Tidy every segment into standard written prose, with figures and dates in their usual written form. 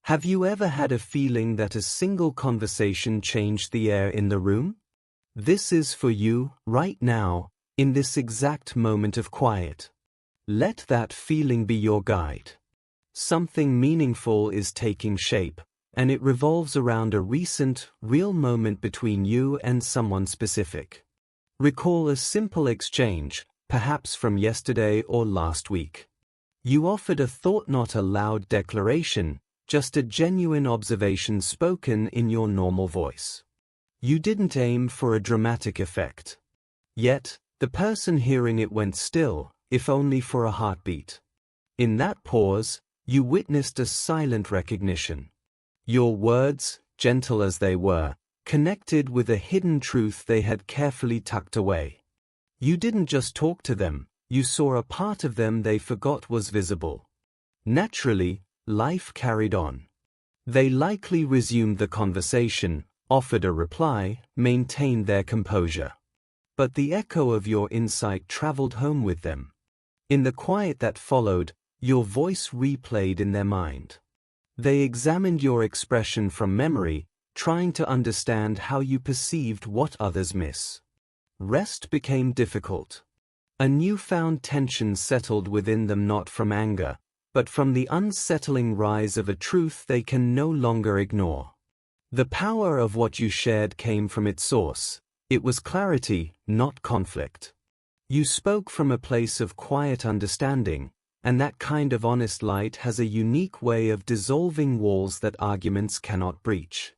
Have you ever had a feeling that a single conversation changed the air in the room? This is for you, right now, in this exact moment of quiet. Let that feeling be your guide. Something meaningful is taking shape, and it revolves around a recent, real moment between you and someone specific. Recall a simple exchange, perhaps from yesterday or last week. You offered a thought, not a loud declaration, just a genuine observation spoken in your normal voice. You didn't aim for a dramatic effect. Yet, the person hearing it went still, if only for a heartbeat. In that pause, you witnessed a silent recognition. Your words, gentle as they were, connected with a hidden truth they had carefully tucked away. You didn't just talk to them, you saw a part of them they forgot was visible. Naturally, life carried on. They likely resumed the conversation, offered a reply, maintained their composure. But the echo of your insight traveled home with them. In the quiet that followed, your voice replayed in their mind. They examined your expression from memory, trying to understand how you perceived what others miss. Rest became difficult. A newfound tension settled within them, not from anger, but from the unsettling rise of a truth they can no longer ignore. The power of what you shared came from its source. It was clarity, not conflict. You spoke from a place of quiet understanding, and that kind of honest light has a unique way of dissolving walls that arguments cannot breach.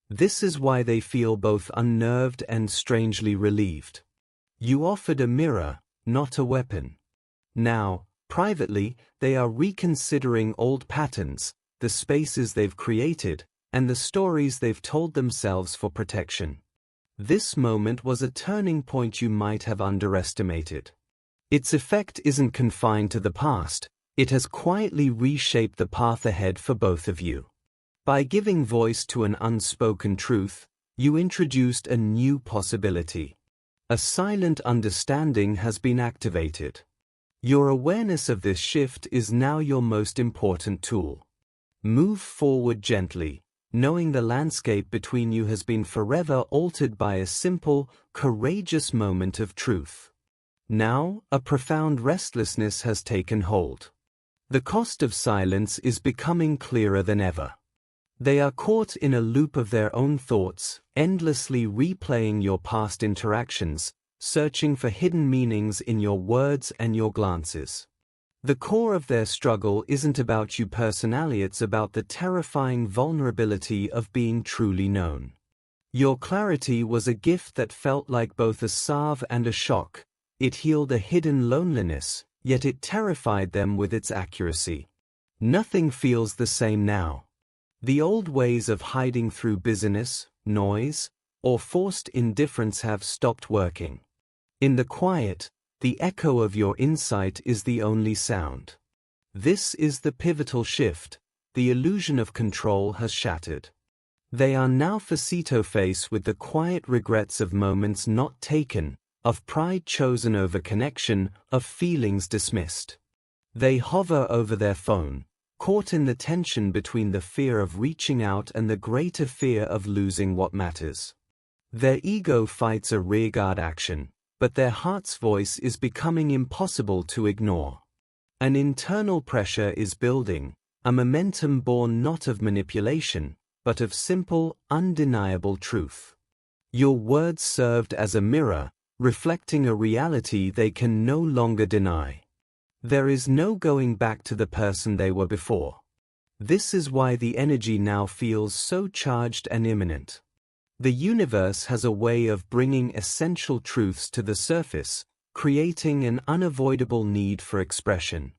This is why they feel both unnerved and strangely relieved. You offered a mirror, not a weapon. Now, privately, they are reconsidering old patterns, the spaces they've created, and the stories they've told themselves for protection. This moment was a turning point you might have underestimated. Its effect isn't confined to the past, it has quietly reshaped the path ahead for both of you. By giving voice to an unspoken truth, you introduced a new possibility. A silent understanding has been activated. Your awareness of this shift is now your most important tool. Move forward gently, knowing the landscape between you has been forever altered by a simple, courageous moment of truth. Now, a profound restlessness has taken hold. The cost of silence is becoming clearer than ever. They are caught in a loop of their own thoughts, endlessly replaying your past interactions, searching for hidden meanings in your words and your glances. The core of their struggle isn't about you personally, it's about the terrifying vulnerability of being truly known. Your clarity was a gift that felt like both a salve and a shock. It healed a hidden loneliness, yet it terrified them with its accuracy. Nothing feels the same now. The old ways of hiding through busyness, noise, or forced indifference have stopped working. In the quiet, the echo of your insight is the only sound. This is the pivotal shift. The illusion of control has shattered. They are now face with the quiet regrets of moments not taken, of pride chosen over connection, of feelings dismissed. They hover over their phone, caught in the tension between the fear of reaching out and the greater fear of losing what matters. Their ego fights a rearguard action, but their heart's voice is becoming impossible to ignore. An internal pressure is building, a momentum born not of manipulation, but of simple, undeniable truth. Your words served as a mirror, reflecting a reality they can no longer deny. There is no going back to the person they were before. This is why the energy now feels so charged and imminent. The universe has a way of bringing essential truths to the surface, creating an unavoidable need for expression.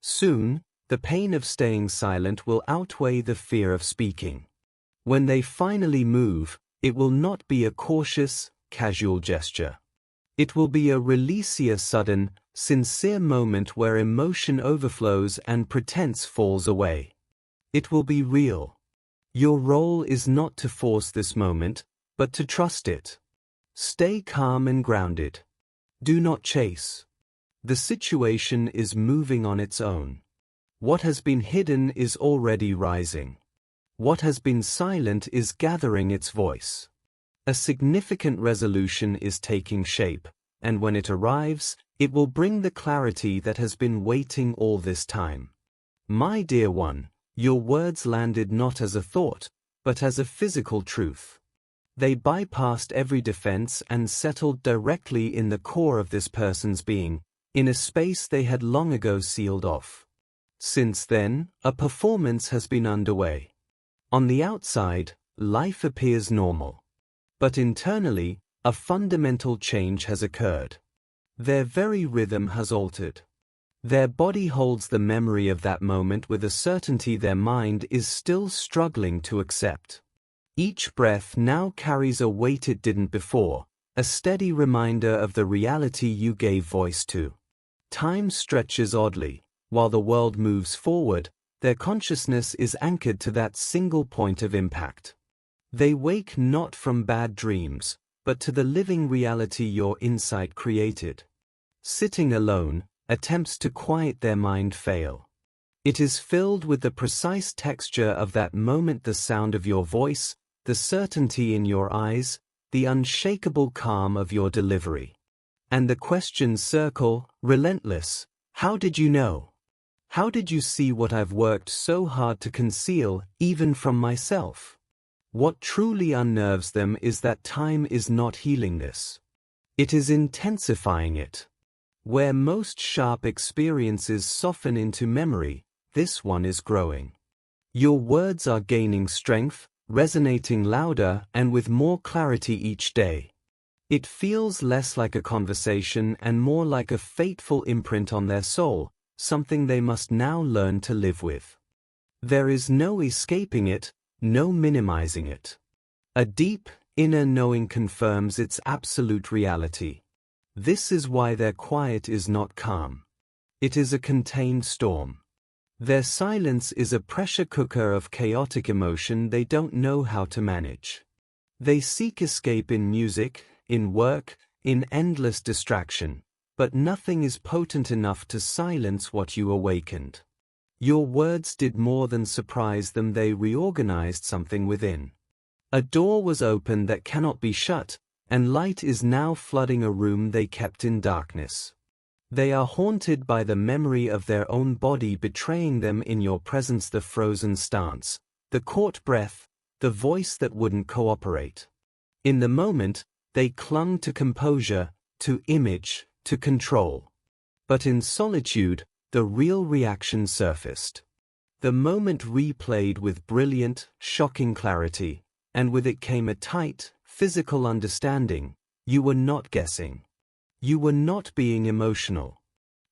Soon, the pain of staying silent will outweigh the fear of speaking. When they finally move, it will not be a cautious, casual gesture. It will be a release, sudden, sincere moment where emotion overflows and pretense falls away. It will be real. Your role is not to force this moment, but to trust it. Stay calm and grounded. Do not chase. The situation is moving on its own. What has been hidden is already rising. What has been silent is gathering its voice. A significant resolution is taking shape, and when it arrives, it will bring the clarity that has been waiting all this time. My dear one, your words landed not as a thought, but as a physical truth. They bypassed every defense and settled directly in the core of this person's being, in a space they had long ago sealed off. Since then, a performance has been underway. On the outside, life appears normal. But internally, a fundamental change has occurred. Their very rhythm has altered. Their body holds the memory of that moment with a certainty their mind is still struggling to accept. Each breath now carries a weight it didn't before, a steady reminder of the reality you gave voice to. Time stretches oddly. While the world moves forward, their consciousness is anchored to that single point of impact. They wake not from bad dreams, but to the living reality your insight created. Sitting alone, attempts to quiet their mind fail. It is filled with the precise texture of that moment, the sound of your voice, the certainty in your eyes, the unshakable calm of your delivery. And the questions circle, relentless. How did you know? How did you see what I've worked so hard to conceal, even from myself? What truly unnerves them is that time is not healing this. It is intensifying it. Where most sharp experiences soften into memory, this one is growing. Your words are gaining strength, resonating louder and with more clarity each day. It feels less like a conversation and more like a fateful imprint on their soul, something they must now learn to live with. There is no escaping it, no minimizing it. A deep, inner knowing confirms its absolute reality. This is why their quiet is not calm. It is a contained storm. Their silence is a pressure cooker of chaotic emotion they don't know how to manage. They seek escape in music, in work, in endless distraction. But nothing is potent enough to silence what you awakened. Your words did more than surprise them, they reorganized something within. A door was opened that cannot be shut, and light is now flooding a room they kept in darkness. They are haunted by the memory of their own body betraying them in your presence, the frozen stance, the caught breath, the voice that wouldn't cooperate. In the moment, they clung to composure, to image, to control. But in solitude, the real reaction surfaced. The moment replayed with brilliant, shocking clarity, and with it came a tight, physical understanding. You were not guessing. You were not being emotional.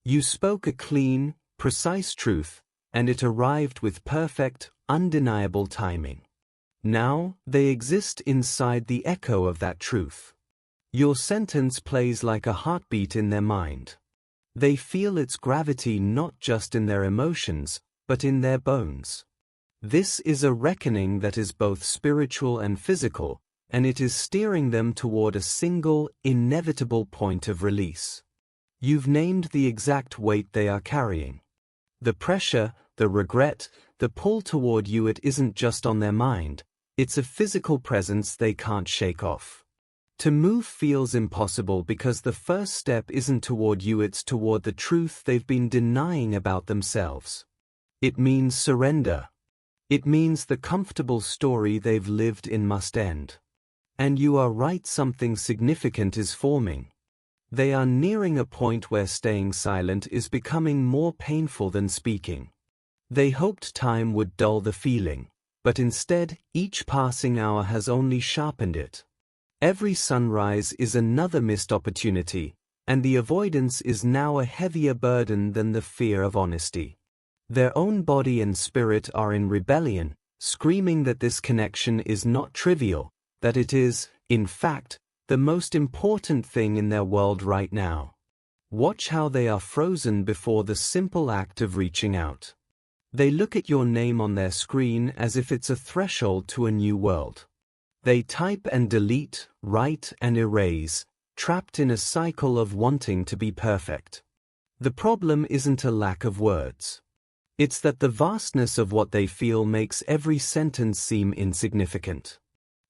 You spoke a clean, precise truth, and it arrived with perfect, undeniable timing. Now, they exist inside the echo of that truth. Your sentence plays like a heartbeat in their mind. They feel its gravity not just in their emotions, but in their bones. This is a reckoning that is both spiritual and physical, and it is steering them toward a single, inevitable point of release. You've named the exact weight they are carrying. The pressure, the regret, the pull toward you, it isn't just on their mind, it's a physical presence they can't shake off. To move feels impossible because the first step isn't toward you, it's toward the truth they've been denying about themselves. It means surrender. It means the comfortable story they've lived in must end. And you are right, something significant is forming. They are nearing a point where staying silent is becoming more painful than speaking. They hoped time would dull the feeling, but instead, each passing hour has only sharpened it. Every sunrise is another missed opportunity, and the avoidance is now a heavier burden than the fear of honesty. Their own body and spirit are in rebellion, screaming that this connection is not trivial, that it is, in fact, the most important thing in their world right now. Watch how they are frozen before the simple act of reaching out. They look at your name on their screen as if it's a threshold to a new world. They type and delete, write and erase, trapped in a cycle of wanting to be perfect. The problem isn't a lack of words. It's that the vastness of what they feel makes every sentence seem insignificant.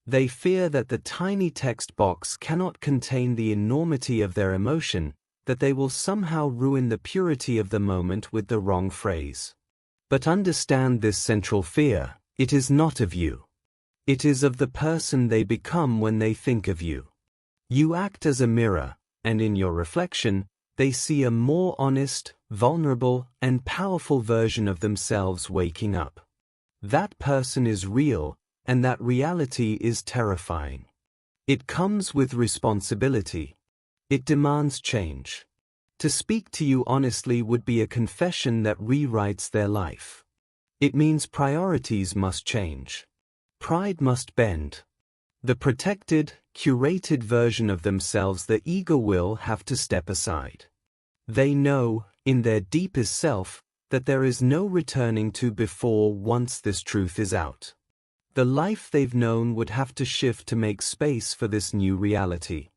They fear that the tiny text box cannot contain the enormity of their emotion, that they will somehow ruin the purity of the moment with the wrong phrase. But understand this central fear: it is not of you. It is of the person they become when they think of you. You act as a mirror, and in your reflection, they see a more honest, vulnerable, and powerful version of themselves waking up. That person is real, and that reality is terrifying. It comes with responsibility. It demands change. To speak to you honestly would be a confession that rewrites their life. It means priorities must change. Pride must bend. The protected, curated version of themselves the ego will have to step aside. They know, in their deepest self, that there is no returning to before once this truth is out. The life they've known would have to shift to make space for this new reality.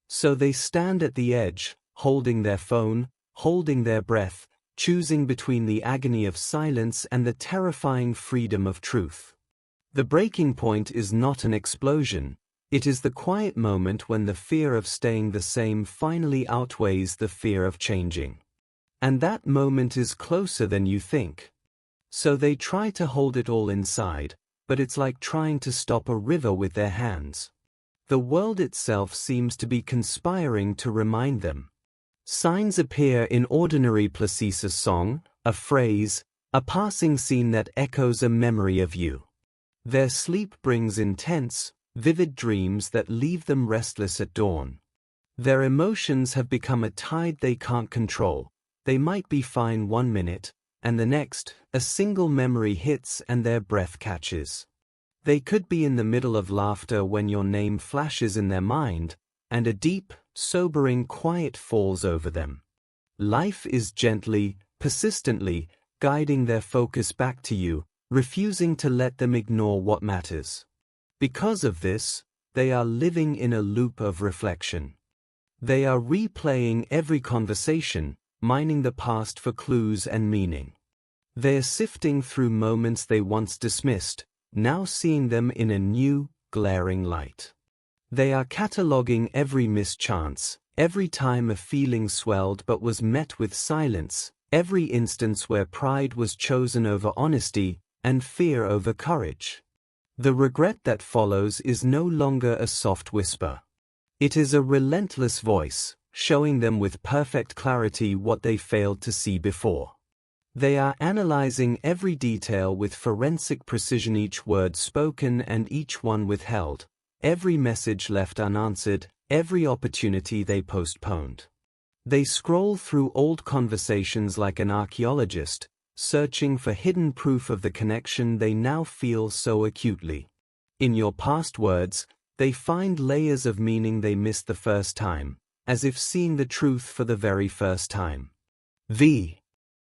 So they stand at the edge, holding their phone, holding their breath, choosing between the agony of silence and the terrifying freedom of truth. The breaking point is not an explosion. It is the quiet moment when the fear of staying the same finally outweighs the fear of changing. And that moment is closer than you think. So they try to hold it all inside, but it's like trying to stop a river with their hands. The world itself seems to be conspiring to remind them. Signs appear in ordinary places: a song, a phrase, a passing scene that echoes a memory of you. Their sleep brings intense, vivid dreams that leave them restless at dawn. Their emotions have become a tide they can't control. They might be fine one minute, and the next, a single memory hits and their breath catches. They could be in the middle of laughter when your name flashes in their mind, and a deep, sobering quiet falls over them. Life is gently, persistently, guiding their focus back to you, refusing to let them ignore what matters. Because of this, they are living in a loop of reflection. They are replaying every conversation, mining the past for clues and meaning. They are sifting through moments they once dismissed, now seeing them in a new, glaring light. They are cataloging every mischance, every time a feeling swelled but was met with silence, every instance where pride was chosen over honesty, and fear over courage. The regret that follows is no longer a soft whisper. It is a relentless voice, showing them with perfect clarity what they failed to see before. They are analyzing every detail with forensic precision: each word spoken and each one withheld, every message left unanswered, every opportunity they postponed. They scroll through old conversations like an archaeologist, searching for hidden proof of the connection they now feel so acutely. In your past words, they find layers of meaning they missed the first time, as if seeing the truth for the very first time. The